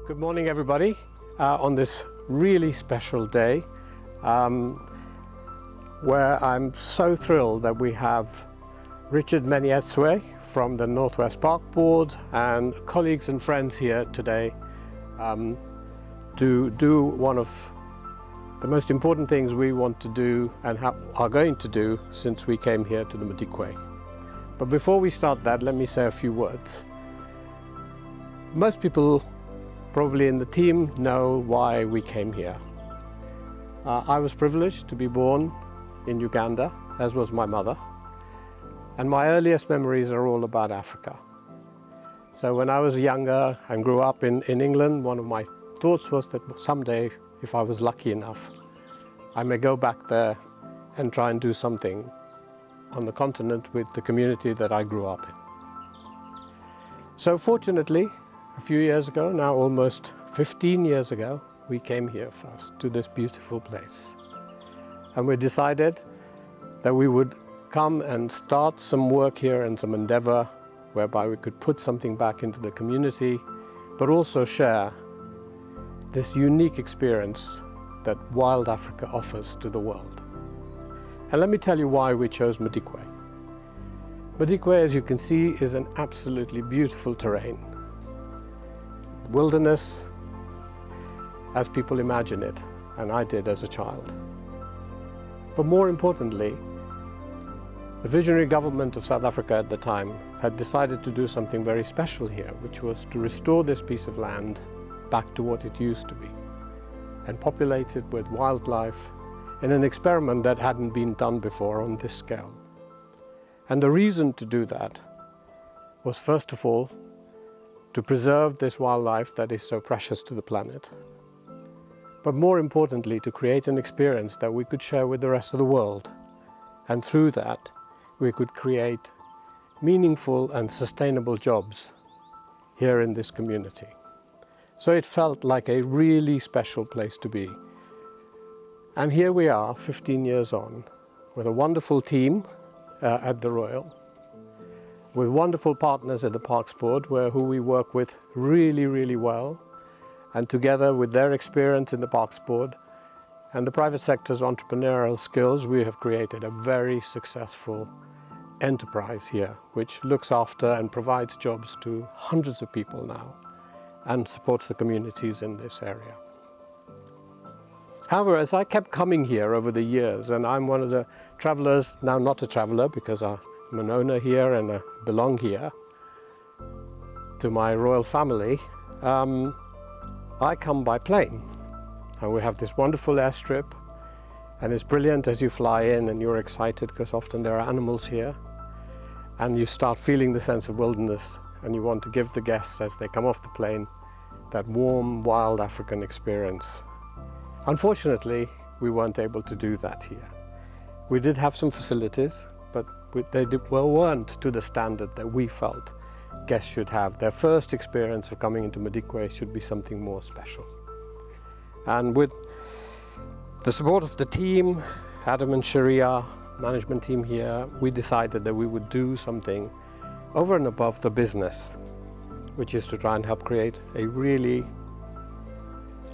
Good morning, everybody, on this really special day where I'm so thrilled that we have Richard Madikwe from the Northwest Park Board and colleagues and friends here today to do one of the most important things we want to do and are going to do since we came here to the Madikwe. But before we start that, let me say a few words. Most people probably in the team know why we came here. I was privileged to be born in Uganda, as was my mother, and my earliest memories are all about Africa. So when I was younger and grew up in England, one of my thoughts was that someday, if I was lucky enough, I may go back there and try and do something on the continent with the community that I grew up in. So fortunately, a few years ago, now almost 15 years ago, we came here first to this beautiful place. And we decided that we would come and start some work here and some endeavor whereby we could put something back into the community, but also share this unique experience that wild Africa offers to the world. And let me tell you why we chose Madikwe. Madikwe, as you can see, is an absolutely beautiful terrain. Wilderness, as people imagine it, and I did as a child. But more importantly, the visionary government of South Africa at the time had decided to do something very special here, which was to restore this piece of land back to what it used to be and populate it with wildlife in an experiment that hadn't been done before on this scale. And the reason to do that was, first of all, to preserve this wildlife that is so precious to the planet, but more importantly, to create an experience that we could share with the rest of the world. And through that, we could create meaningful and sustainable jobs here in this community. So it felt like a really special place to be. And here we are, 15 years on, with a wonderful team at the Royal, with wonderful partners at the Parks Board, who we work with really, really well. And together with their experience in the Parks Board and the private sector's entrepreneurial skills, we have created a very successful enterprise here, which looks after and provides jobs to hundreds of people now and supports the communities in this area. However, as I kept coming here over the years, and I'm one of the travelers, now not a traveler because I'm an owner here and I belong here to my royal family, I come by plane. And we have this wonderful airstrip, and it's brilliant as you fly in and you're excited because often there are animals here, and you start feeling the sense of wilderness and you want to give the guests, as they come off the plane, that warm, wild African experience. Unfortunately, we weren't able to do that here. We did have some facilities, but they weren't to the standard that we felt guests should have. Their first experience of coming into Madikwe should be something more special. And with the support of the team, Adam and Sharia, management team here, we decided that we would do something over and above the business, which is to try and help create a really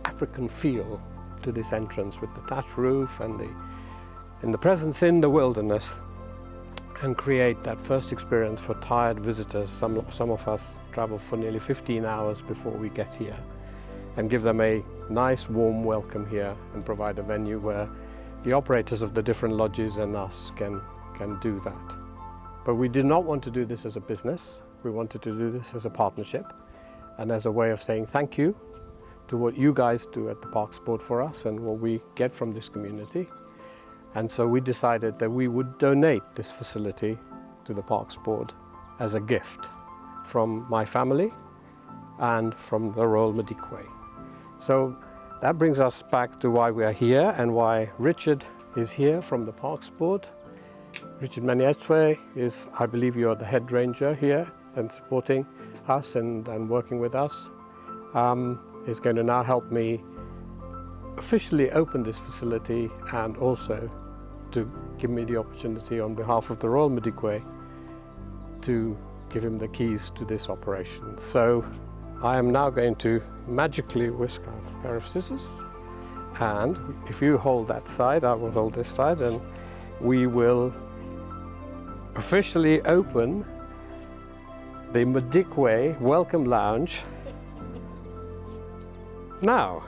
African feel to this entrance with the thatch roof and the presence in the wilderness, and create that first experience for tired visitors. Some of us travel for nearly 15 hours before we get here, and give them a nice warm welcome here and provide a venue where the operators of the different lodges and us can do that. But we did not want to do this as a business. We wanted to do this as a partnership and as a way of saying thank you to what you guys do at the Parks Board for us and what we get from this community. And so we decided that we would donate this facility to the Parks Board as a gift from my family and from the Royal Madikwe. So that brings us back to why we are here and why Richard is here from the Parks Board. Richard Madikwe is, I believe you're the head ranger here and supporting us and working with us. Is going to now help me officially open this facility and also to give me the opportunity on behalf of the Royal Madikwe to give him the keys to this operation. So I am now going to magically whisk out a pair of scissors, and if you hold that side, I will hold this side, and we will officially open the Madikwe Welcome Lounge now.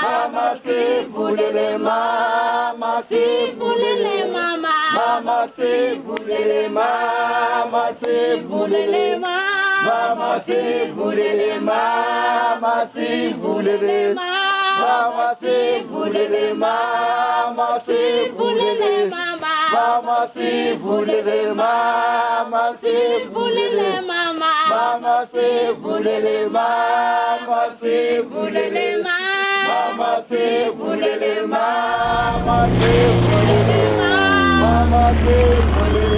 Mama si voulez mama si voulez mama mama si voulez mama si voulez mama si voulez mama si voulez mama si voulez mama si voulez mama si voulez mama si voulez mama si voulez mama si voulez mama si voulez mama si voulez mama si voulez